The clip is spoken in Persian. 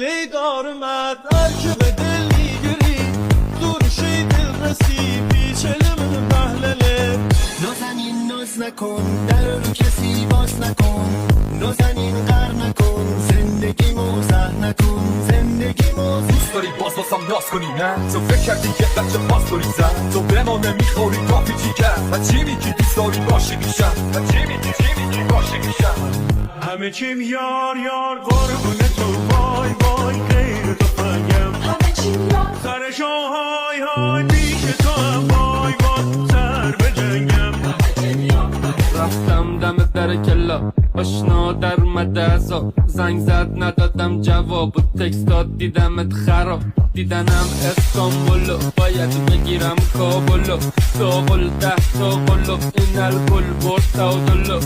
دلی دارمد هر که به دل میگیری دورشی دل رسی پیچل من محلله نازنین ناز نکن در رو کسی باز نکن نازنین قر نکن زندگی موزه نکن زندگی موزه دوست داری بازم ناز کنی نه تو فکر کردی یه بچه پاس داری زن تو بمانه میخوری کافی جیگر و چی میگی دوست داری باشه میشم و چی میگی باشه میشم همه چیم یار یار قربون تو وای وای غیر تو فنگم همه چیم یار سرشو های های پیش تو هم وای وای سر به جنگم رفتم دم در کلا آشنا در اومده ازا زنگ زد ندادم جواب و تکست داد دیدمت خراب دیدنم استانبولو باید بگیرم کابلو تا قل 10 تا قلو این الکل برد تا دلو